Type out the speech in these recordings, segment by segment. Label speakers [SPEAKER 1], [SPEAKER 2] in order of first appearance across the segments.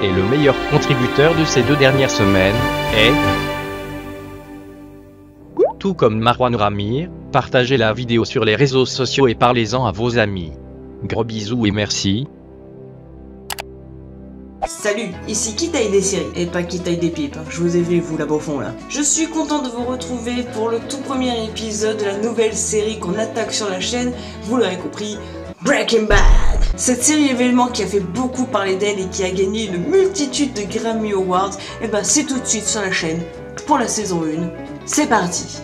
[SPEAKER 1] Et le meilleur contributeur de ces 2 dernières semaines est... Tout comme Marwan Ramir, partagez la vidéo sur les réseaux sociaux et parlez-en à vos amis. Gros bisous et merci.
[SPEAKER 2] Salut, ici qui taille des séries, et pas qui taille des pipes, je vous ai vu vous là-bas au fond là. Je suis content de vous retrouver pour le tout premier épisode de la nouvelle série qu'on attaque sur la chaîne, vous l'aurez compris, Breaking Bad. Cette série événement qui a fait beaucoup parler d'elle et qui a gagné une multitude de Grammy Awards, et ben c'est tout de suite sur la chaîne pour la saison 1, c'est parti.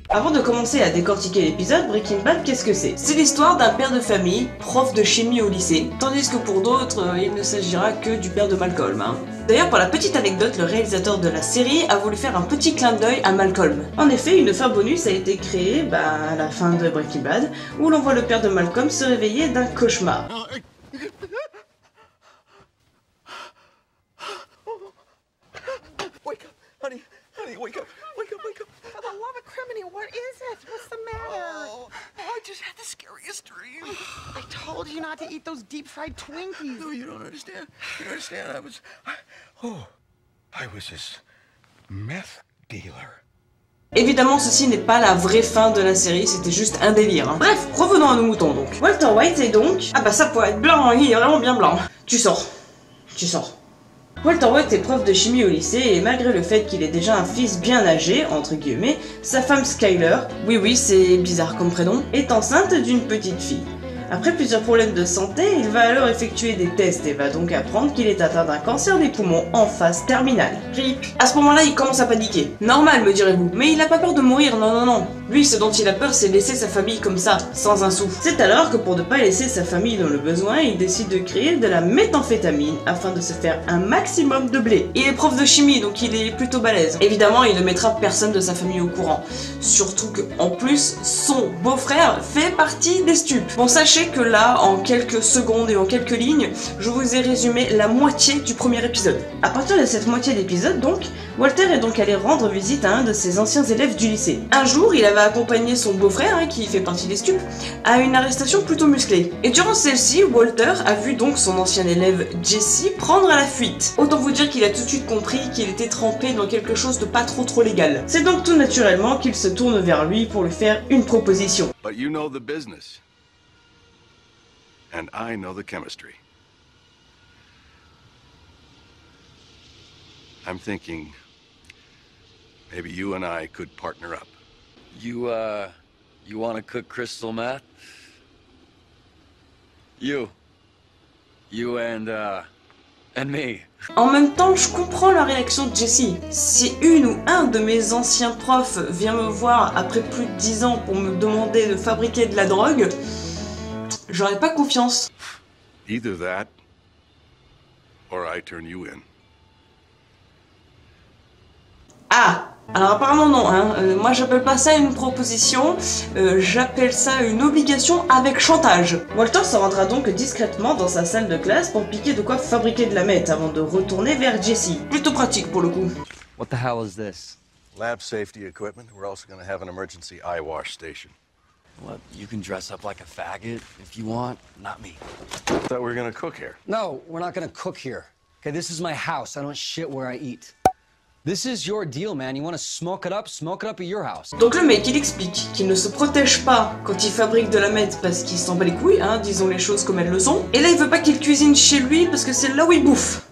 [SPEAKER 2] Avant de commencer à décortiquer l'épisode, Breaking Bad, qu'est-ce que c'est? C'est l'histoire d'un père de famille, prof de chimie au lycée, tandis que pour d'autres, il ne s'agira que du père de Malcolm. D'ailleurs, pour la petite anecdote, le réalisateur de la série a voulu faire un petit clin d'œil à Malcolm. En effet, une fin bonus a été créée à la fin de Breaking Bad, où l'on voit le père de Malcolm se réveiller d'un cauchemar.
[SPEAKER 3] Wake up, honey, wake up, wake up, wake up.
[SPEAKER 4] For the love of criminy, what is it? What's the matter?
[SPEAKER 3] Oh, I just had the scariest dream.
[SPEAKER 4] I told you not to eat those deep-fried Twinkies.
[SPEAKER 3] No, you don't understand. You don't understand. I was this meth dealer.
[SPEAKER 2] Évidemment, ceci n'est pas la vraie fin de la série, c'était juste un délire. Bref, revenons à nos moutons donc. Walter White est donc... Ah bah ça pourrait être blanc, il est vraiment bien blanc. Tu sors. Walter White est prof de chimie au lycée et malgré le fait qu'il ait déjà un fils bien âgé, entre guillemets, sa femme Skyler, oui c'est bizarre comme prénom, est enceinte d'une petite fille. Après plusieurs problèmes de santé, il va alors effectuer des tests et va donc apprendre qu'il est atteint d'un cancer des poumons en phase terminale. RIP. À ce moment-là, il commence à paniquer. Normal, me direz-vous, mais il n'a pas peur de mourir, non. Lui, ce dont il a peur, c'est laisser sa famille comme ça, sans un sou. C'est alors que pour ne pas laisser sa famille dans le besoin, il décide de créer de la méthamphétamine afin de se faire un maximum de blé. Il est prof de chimie, donc il est plutôt balèze. Évidemment, il ne mettra personne de sa famille au courant. Surtout que, en plus, son beau-frère fait partie des stupes. Bon, sachez que là, en quelques secondes et en quelques lignes, je vous ai résumé la moitié du premier épisode. À partir de cette moitié d'épisode, donc, Walter est donc allé rendre visite à un de ses anciens élèves du lycée. Un jour, il avait accompagné son beau-frère, qui fait partie des stupes, à une arrestation plutôt musclée. Et durant celle-ci, Walter a vu donc son ancien élève Jesse prendre à la fuite. Autant vous dire qu'il a tout de suite compris qu'il était trempé dans quelque chose de pas trop légal. C'est donc tout naturellement qu'il se tourne vers lui pour lui faire une proposition.
[SPEAKER 3] But you know the business. And I know the chemistry. I'm thinking maybe you and I could partner up.
[SPEAKER 5] You want to cook crystal meth? You and me.
[SPEAKER 2] En même temps, je comprends la réaction de Jesse. Si une ou un de mes anciens profs vient me voir après plus de 10 ans pour me demander de fabriquer de la drogue, j'aurais pas confiance.
[SPEAKER 3] Either that, or I turn you in.
[SPEAKER 2] Ah, alors apparemment non, moi j'appelle pas ça une proposition, j'appelle ça une obligation avec chantage. Walter se rendra donc discrètement dans sa salle de classe pour piquer de quoi fabriquer de la meth avant de retourner vers Jesse. Plutôt pratique pour le coup.
[SPEAKER 5] What the hell is this?
[SPEAKER 3] Lab safety equipment. We're also going to have an emergency eye wash station.
[SPEAKER 5] What, you can dress up like a faggot if you want, not me.
[SPEAKER 3] I thought we were going to cook here.
[SPEAKER 6] No, we're not gonna cook here. Okay, this is my house. I don't shit where I eat. This is your deal, man. You wanna smoke it up at your house.
[SPEAKER 2] Donc le mec, il explique qu'il ne se protège pas quand il fabrique de la meth parce qu'il s'en bat les couilles, disons les choses comme elles le sont. Et là, il veut pas qu'il cuisine chez lui parce que c'est là où il bouffe.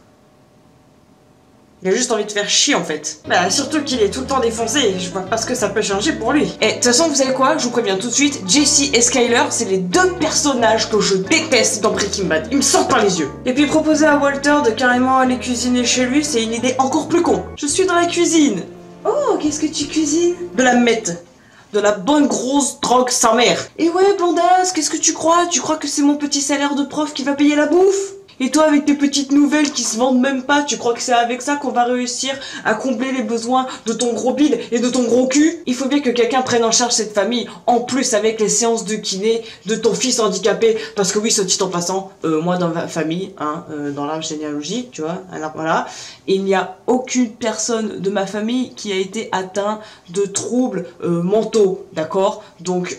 [SPEAKER 2] Il a juste envie de faire chier en fait. Bah surtout qu'il est tout le temps défoncé, je vois pas ce que ça peut changer pour lui. Et de toute façon vous savez quoi, je vous préviens tout de suite, Jesse et Skyler c'est les 2 personnages que je déteste dans Breaking Bad, ils me sortent par les yeux. Et puis proposer à Walter de carrément aller cuisiner chez lui, c'est une idée encore plus con. Je suis dans la cuisine. Oh, qu'est-ce que tu cuisines? De la meth. De la bonne grosse drogue sans mère. Et ouais Blondasse, qu'est-ce que tu crois? Tu crois que c'est mon petit salaire de prof qui va payer la bouffe? Et toi, avec tes petites nouvelles qui se vendent même pas, tu crois que c'est avec ça qu'on va réussir à combler les besoins de ton gros bide et de ton gros cul? Il faut bien que quelqu'un prenne en charge cette famille, en plus avec les séances de kiné de ton fils handicapé. Parce que oui, ce dit en passant, moi dans ma famille, hein, dans l'arbre généalogie, tu vois, alors voilà, il n'y a aucune personne de ma famille qui a été atteint de troubles mentaux, d'accord? Donc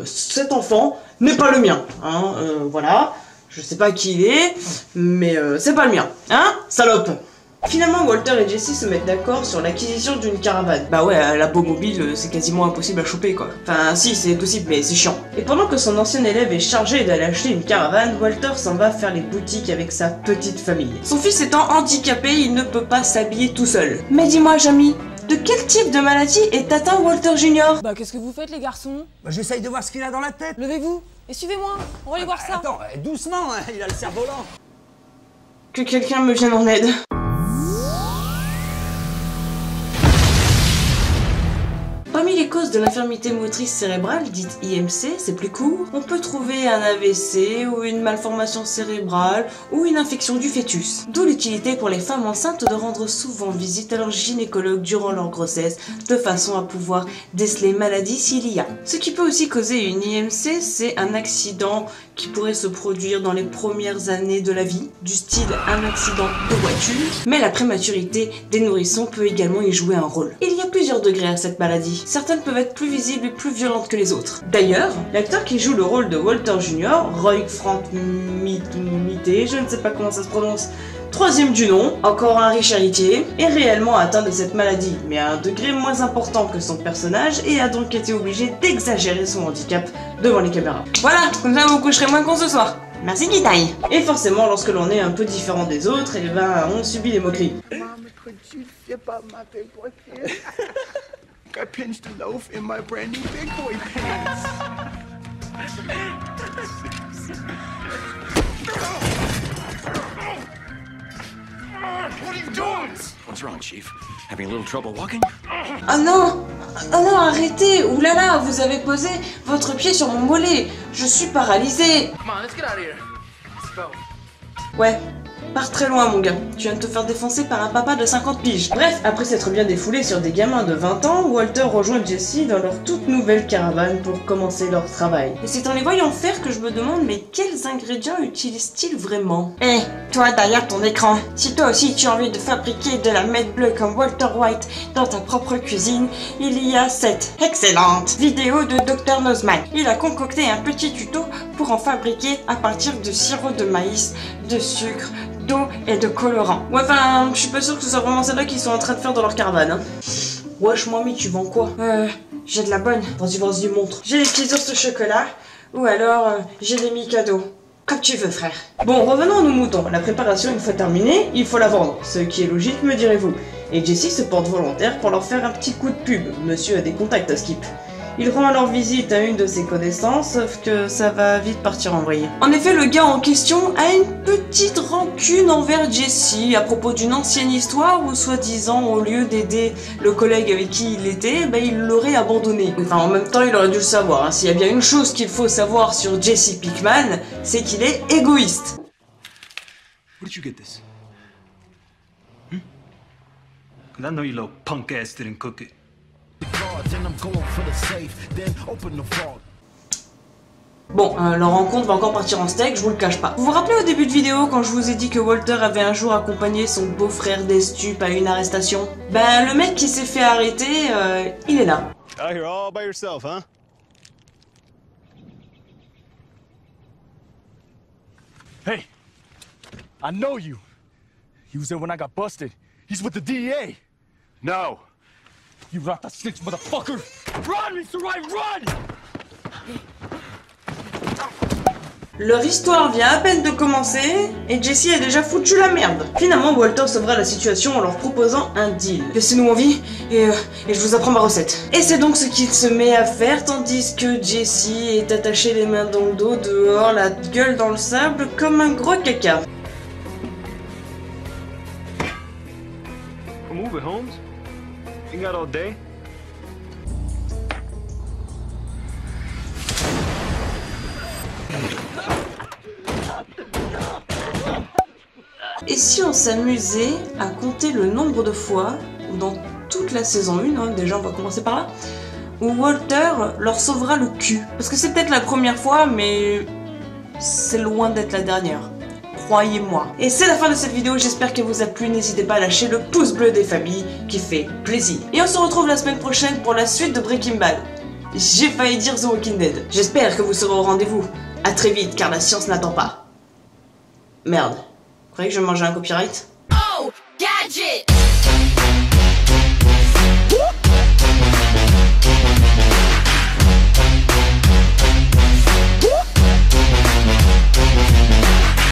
[SPEAKER 2] cet enfant n'est pas le mien, hein, voilà. Je sais pas qui il est, mais c'est pas le mien, hein, salope. Finalement, Walter et Jesse se mettent d'accord sur l'acquisition d'une caravane. Bah ouais, la Bob-mobile, c'est quasiment impossible à choper, quoi. Enfin, si, c'est possible, mais c'est chiant. Et pendant que son ancien élève est chargé d'aller acheter une caravane, Walter s'en va faire les boutiques avec sa petite famille. Son fils étant handicapé, il ne peut pas s'habiller tout seul. Mais dis-moi, Jamie, de quel type de maladie est atteint Walter Jr?
[SPEAKER 7] Bah qu'est-ce que vous faites les garçons?
[SPEAKER 8] Bah, j'essaye de voir ce qu'il a dans la tête.
[SPEAKER 7] Levez-vous et suivez-moi, on va aller voir ça.
[SPEAKER 8] Attends, doucement, hein, il a le cerf-volant.
[SPEAKER 2] Que quelqu'un me vienne en aide. Parmi les causes de l'infirmité motrice cérébrale, dite IMC, c'est plus court, on peut trouver un AVC ou une malformation cérébrale ou une infection du fœtus. D'où l'utilité pour les femmes enceintes de rendre souvent visite à leur gynécologue durant leur grossesse, de façon à pouvoir déceler maladie s'il y a. Ce qui peut aussi causer une IMC, c'est un accident qui pourrait se produire dans les premières années de la vie, du style un accident de voiture, mais la prématurité des nourrissons peut également y jouer un rôle. Il y a plusieurs degrés à cette maladie. Certaines peuvent être plus visibles et plus violentes que les autres. D'ailleurs, l'acteur qui joue le rôle de Walter Jr., Roy Frank Mité, je ne sais pas comment ça se prononce, troisième du nom, encore un riche héritier, est réellement atteint de cette maladie, mais à un degré moins important que son personnage et a donc été obligé d'exagérer son handicap devant les caméras. Voilà, comme ça vous coucherez moins con ce soir. Merci Gitaï. Et forcément, lorsque l'on est un peu différent des autres, et ben on subit les moqueries.
[SPEAKER 3] I pinched a loaf in my brand new big boy pants. What are you doing? What's wrong, Chief? Having a little trouble walking?
[SPEAKER 2] Ah non! Ah non, arrêtez! Oulala, vous avez posé votre pied sur mon mollet. Je suis paralysée.
[SPEAKER 9] Come on, let's get out of here. Let's go.
[SPEAKER 2] Ouais. Pars très loin mon gars, tu viens de te faire défoncer par un papa de 50 piges. Bref, après s'être bien défoulé sur des gamins de 20 ans, Walter rejoint Jesse dans leur toute nouvelle caravane pour commencer leur travail. Et c'est en les voyant faire que je me demande mais quels ingrédients utilisent-ils vraiment? Eh, toi derrière ton écran, si toi aussi tu as envie de fabriquer de la meth bleue comme Walter White dans ta propre cuisine, il y a cette excellente vidéo de Dr Nozman. Il a concocté un petit tuto pour en fabriquer à partir de sirop de maïs, de sucre, d'eau et de colorant. Ouais, enfin, je suis pas sûre que ce soit vraiment celle-là qu'ils sont en train de faire dans leur caravane. Hein. Wesh, mamie, tu vends quoi? J'ai de la bonne. Vas-y, montre. J'ai les petits ours au chocolat, ou alors j'ai des Mikado. Comme tu veux, frère. Bon, revenons à nos moutons. La préparation, une fois terminée, il faut la vendre. Ce qui est logique, me direz-vous. Et Jesse se porte volontaire pour leur faire un petit coup de pub. Monsieur a des contacts à Skip. Il rend alors visite à une de ses connaissances, sauf que ça va vite partir en vrille. En effet, le gars en question a une petite rancune envers Jesse à propos d'une ancienne histoire où, soi-disant, au lieu d'aider le collègue avec qui il était, bah, il l'aurait abandonné. Enfin, en même temps, il aurait dû le savoir. Hein. S'il y a bien une chose qu'il faut savoir sur Jesse Pinkman, c'est qu'il est égoïste.
[SPEAKER 10] Where did you get this? I know your little punk ass didn't cook it.
[SPEAKER 2] Bon, leur rencontre va encore partir en steak, je vous le cache pas. Vous vous rappelez au début de vidéo quand je vous ai dit que Walter avait un jour accompagné son beau-frère Destup à une arrestation? Ben, le mec qui s'est fait arrêter, il est là.
[SPEAKER 11] Out here all by yourself, huh?
[SPEAKER 10] Hey, I know you. He was there when I got busted. He's with the DEA.
[SPEAKER 3] No.
[SPEAKER 10] You rata snitch, motherfucker! Run, Mr. Wright, run!
[SPEAKER 2] Leur histoire vient à peine de commencer et Jesse a déjà foutu la merde. Finalement, Walter sauvera la situation en leur proposant un deal. Laissez-nous en vie et je vous apprends ma recette. Et c'est donc ce qu'il se met à faire tandis que Jesse est attaché les mains dans le dos, dehors, la gueule dans le sable comme un gros caca.
[SPEAKER 10] Move it, Holmes. You got all day?
[SPEAKER 2] Et si on s'amusait à compter le nombre de fois, ou dans toute la saison 1, hein, déjà on va commencer par là, où Walter leur sauvera le cul. Parce que c'est peut-être la première fois, mais c'est loin d'être la dernière. Croyez-moi. Et c'est la fin de cette vidéo, j'espère qu'elle vous a plu. N'hésitez pas à lâcher le pouce bleu des familles qui fait plaisir. Et on se retrouve la semaine prochaine pour la suite de Breaking Bad. J'ai failli dire The Walking Dead. J'espère que vous serez au rendez-vous. A très vite, car la science n'attend pas. Merde. Vous croyez que je vais manger un copyright?
[SPEAKER 12] Oh, Gadget!